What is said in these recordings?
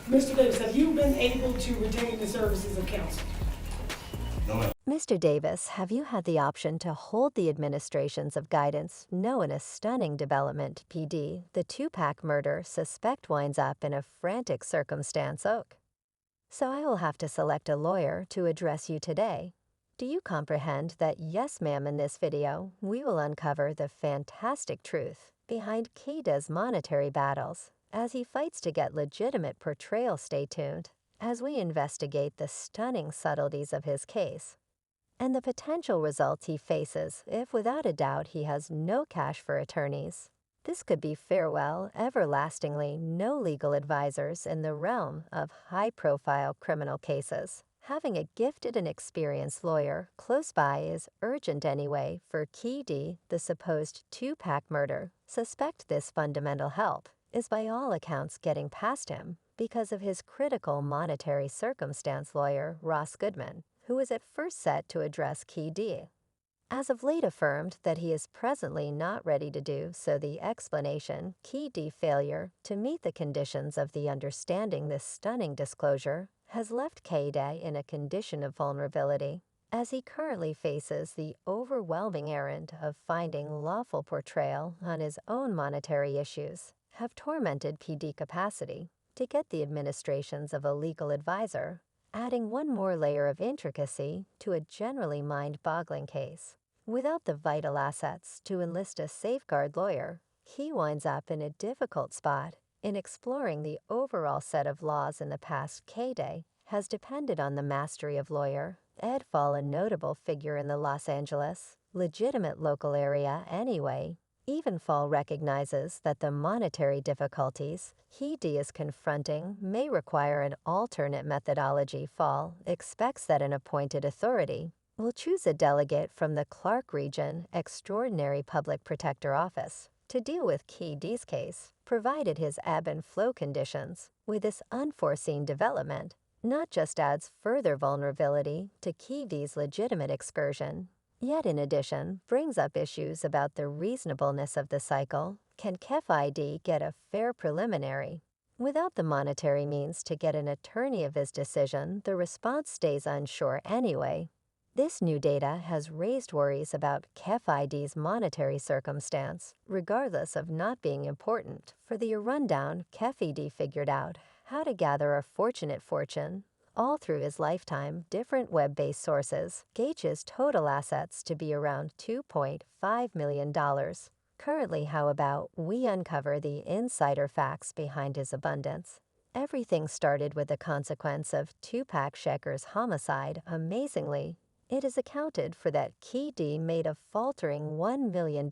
Mr. Davis, have you been able to retain the services of counsel? No, ma'am. Mr. Davis, have you had the option to hold the administrations of guidance? No, in a stunning development, PD, the Tupac murder suspect winds up in a frantic circumstance oak. So I will have to select a lawyer to address you today. Do you comprehend that yes, ma'am, in this video, we will uncover the fantastic truth behind KEEFE's monetary battles as he fights to get legitimate portrayal. Stay tuned as we investigate the stunning subtleties of his case and the potential results he faces if without a doubt he has no cash for attorneys. This could be farewell, everlastingly no legal advisors in the realm of high-profile criminal cases. Having a gifted and experienced lawyer close by is urgent anyway for KEEFE, the supposed Tupac murder. Suspect this fundamental help is by all accounts getting past him because of his critical monetary circumstance lawyer, Ross Goodman, who is at first set to address KEEFE. As of late affirmed that he is presently not ready to do so. The explanation, KEEFE failure to meet the conditions of the understanding this stunning disclosure has left KEEFE in a condition of vulnerability, as he currently faces the overwhelming errand of finding lawful portrayal on his own monetary issues, have tormented PD capacity to get the administrations of a legal advisor, adding one more layer of intricacy to a generally mind-boggling case. Without the vital assets to enlist a safeguard lawyer, he winds up in a difficult spot in exploring the overall set of laws in the past. KEEFE has depended on the mastery of lawyer Ed Fall, a notable figure in the Los Angeles, legitimate local area anyway. Even Fall recognizes that the monetary difficulties KEEFE is confronting may require an alternate methodology. Fall expects that an appointed authority will choose a delegate from the Clark Region Extraordinary Public Protector Office to deal with KEEFE's case, provided his ebb and flow conditions. With this unforeseen development, not just adds further vulnerability to KEEFE's legitimate excursion, yet in addition brings up issues about the reasonableness of the cycle. Can KEEFE get a fair preliminary? Without the monetary means to get an attorney of his decision, the response stays unsure anyway. This new data has raised worries about KEEFE's monetary circumstance, regardless of not being important. For the rundown, KEEFE figured out how to gather a fortunate fortune all through his lifetime. Different web-based sources gauge his total assets to be around $2.5 million. Currently, how about we uncover the insider facts behind his abundance? Everything started with the consequence of Tupac Shakur's homicide. Amazingly, it is accounted for that KEEFE made a faltering $1 million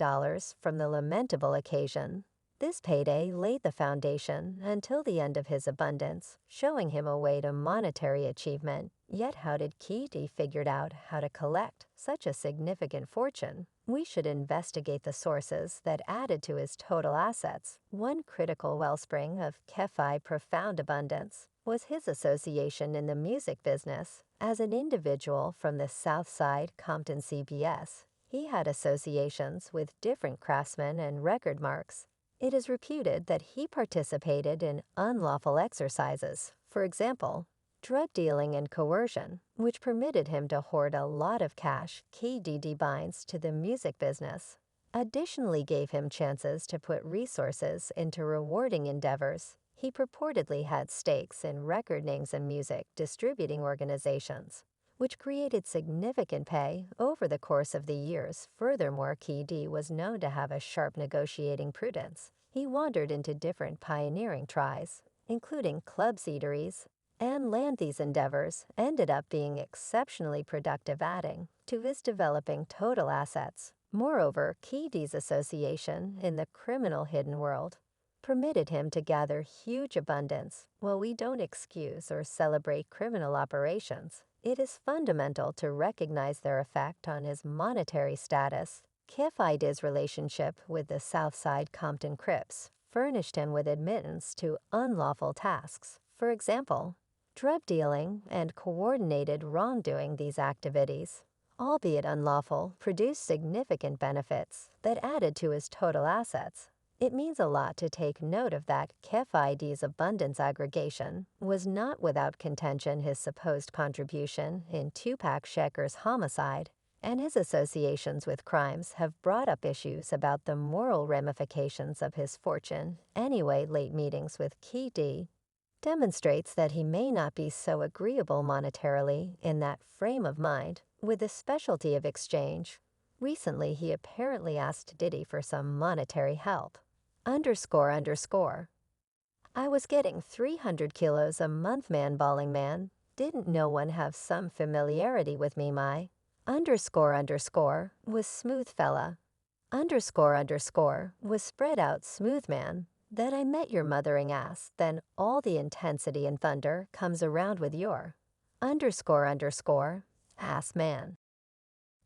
from the lamentable occasion. This payday laid the foundation until the end of his abundance, showing him a way to monetary achievement. Yet how did KEEFE figure out how to collect such a significant fortune? We should investigate the sources that added to his total assets. One critical wellspring of KEEFE's profound abundance was his association in the music business. As an individual from the South Side Compton CBS, he had associations with different craftsmen and record marks. It is reputed that he participated in unlawful exercises, for example, drug dealing and coercion, which permitted him to hoard a lot of cash. KEEFE binds to the music business additionally gave him chances to put resources into rewarding endeavors. He purportedly had stakes in record names and music distributing organizations, which created significant pay over the course of the years. Furthermore, KEEFE was known to have a sharp negotiating prudence. He wandered into different pioneering tries, including clubs, eateries, and land. These endeavors ended up being exceptionally productive, adding to his developing total assets. Moreover, KEEFE's association in the criminal hidden world permitted him to gather huge abundance. While we don't excuse or celebrate criminal operations, it is fundamental to recognize their effect on his monetary status. KEEFE's relationship with the Southside Compton Crips furnished him with admittance to unlawful tasks. For example, drug dealing and coordinated wrongdoing. These activities, albeit unlawful, produced significant benefits that added to his total assets. It means a lot to take note of that KEEFE ID's abundance aggregation was not without contention his supposed contribution in Tupac Shakur's homicide, and his associations with crimes have brought up issues about the moral ramifications of his fortune. Anyway, late meetings with KEEFE demonstrates that he may not be so agreeable monetarily in that frame of mind with the specialty of exchange. Recently, he apparently asked Diddy for some monetary help. __. I was getting 300 kilos a month, man, balling man. Didn't no one have some familiarity with me, my ___ was smooth fella. ___ was spread out smooth man. Then I met your mothering ass, then all the intensity and thunder comes around with your ___ ass man.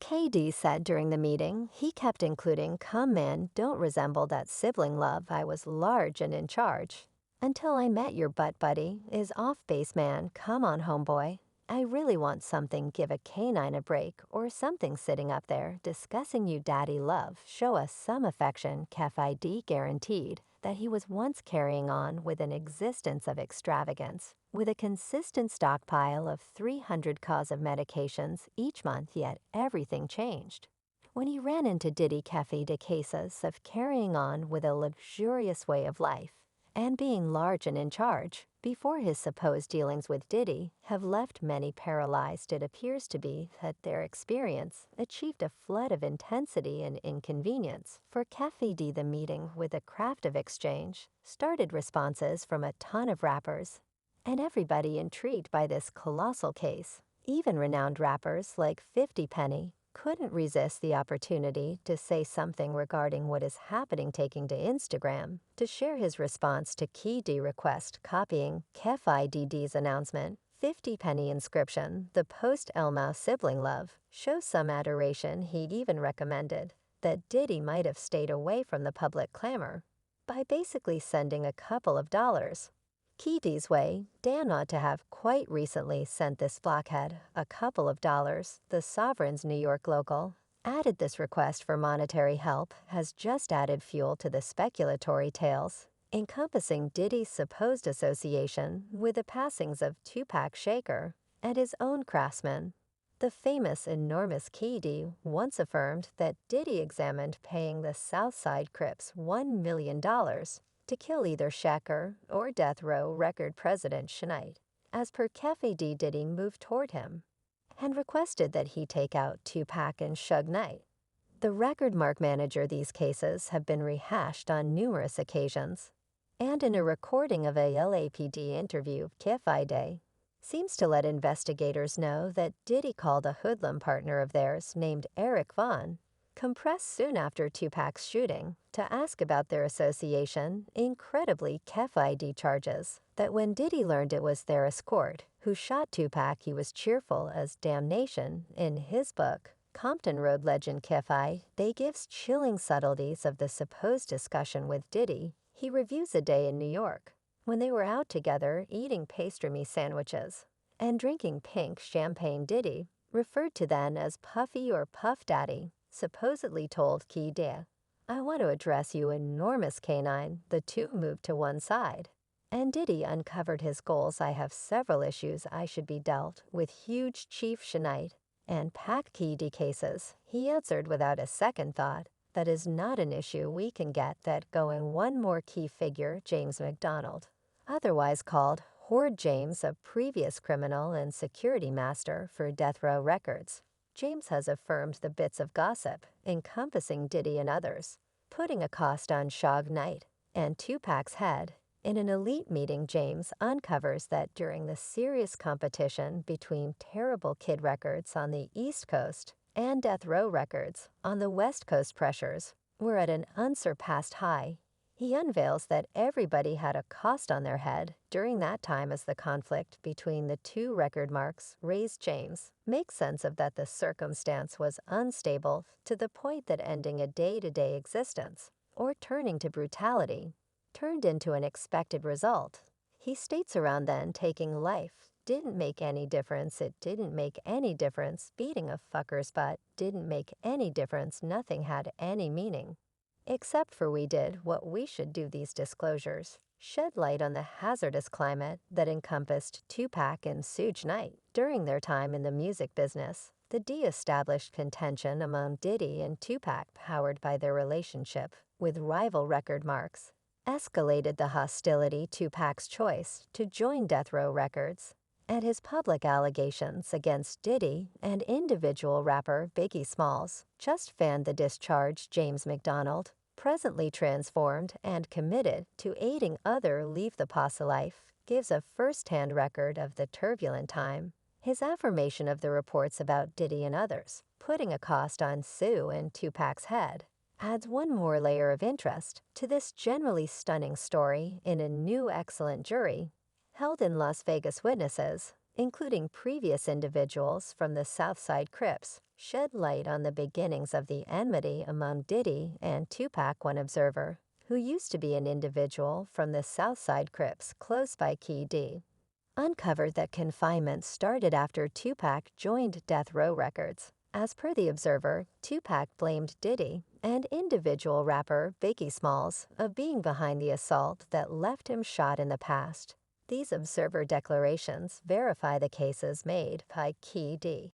KD said during the meeting he kept including "come man, don't resemble that sibling love, I was large and in charge. Until I met your butt buddy, is off-base man, come on homeboy. I really want something, give a canine a break, or something sitting up there discussing you daddy love, show us some affection, KEEFE ID guaranteed that he was once carrying on with an existence of extravagance, with a consistent stockpile of 300 cause of medications each month, yet everything changed when he ran into Diddy KEEFE de cases of carrying on with a luxurious way of life and being large and in charge. Before his supposed dealings with Diddy have left many paralyzed, it appears to be that their experience achieved a flood of intensity and inconvenience. For KEEFE D, the meeting with the craft of exchange started responses from a ton of rappers, and everybody intrigued by this colossal case. Even renowned rappers like 50 Penny couldn't resist the opportunity to say something regarding what is happening, taking to Instagram to share his response to KEEFE request, copying KEEFE ID's announcement. 50 Penny inscription, the post-Elmau sibling love, shows some adoration. He even recommended that Diddy might have stayed away from the public clamor by basically sending a couple of dollars. KEEFE's way, Dan ought to have quite recently sent this blockhead a couple of dollars. The Sovereign's New York local added this request for monetary help has just added fuel to the speculatory tales, encompassing Diddy's supposed association with the passings of Tupac Shakur and his own craftsmen. The famous enormous KEEFE once affirmed that Diddy examined paying the Southside Crips $1 million to kill either Shakur or Death Row Record president Schneid. As per KEEFE D, Diddy moved toward him and requested that he take out Tupac and Suge Knight. The record mark manager, these cases have been rehashed on numerous occasions, and in a recording of a LAPD interview, KEEFE Day seems to let investigators know that Diddy called a hoodlum partner of theirs named Eric Vaughn, compressed soon after Tupac's shooting, to ask about their association. Incredibly, KEEFE ID charges that when Diddy learned it was their escort who shot Tupac, he was cheerful as damnation. In his book, Compton Road Legend KEEFE, they gives chilling subtleties of the supposed discussion with Diddy. He reviews a day in New York when they were out together eating pastrami sandwiches and drinking pink champagne. Diddy, referred to then as Puffy or Puff Daddy, supposedly told KEEFE, I want to address you, enormous canine. The two moved to one side, and Diddy uncovered his goals. I have several issues I should be dealt with, huge Chief Schneid and Pac KEEFE cases. He answered without a second thought, that is not an issue we can get that going. One more key figure, James McDonald, otherwise called Horde James, a previous criminal and security master for Death Row Records. James has affirmed the bits of gossip, encompassing Diddy and others, putting a cost on Suge Knight and Tupac's head. In an elite meeting, James uncovers that during the serious competition between Terrible Kid Records on the East Coast and Death Row Records on the West Coast, pressures were at an unsurpassed high. He unveils that everybody had a cost on their head during that time as the conflict between the two record marks raised. James makes sense of that the circumstance was unstable to the point that ending a day-to-day existence or turning to brutality turned into an expected result. He states around then taking life didn't make any difference. It didn't make any difference. Beating a fucker's butt didn't make any difference. Nothing had any meaning. Except for we did what we should do these disclosures. Shed light on the hazardous climate that encompassed Tupac and Suge Knight during their time in the music business. The de-established contention among Diddy and Tupac, powered by their relationship with rival record marks, escalated the hostility Tupac's choice to join Death Row Records, and his public allegations against Diddy and individual rapper Biggie Smalls just fanned the discharged James McDonald, presently transformed and committed to aiding other leave the Posse life, gives a first-hand record of the turbulent time. His affirmation of the reports about Diddy and others, putting a cost on Sue and Tupac's head, adds one more layer of interest to this generally stunning story in a new excellent jury held in Las Vegas. Witnesses, including previous individuals from the Southside Crips, shed light on the beginnings of the enmity among Diddy and Tupac. One observer, who used to be an individual from the Southside Crips close by Key D, uncovered that confinement started after Tupac joined Death Row Records. As per the observer, Tupac blamed Diddy and individual rapper Biggie Smalls of being behind the assault that left him shot in the past. These observer declarations verify the cases made by Key D.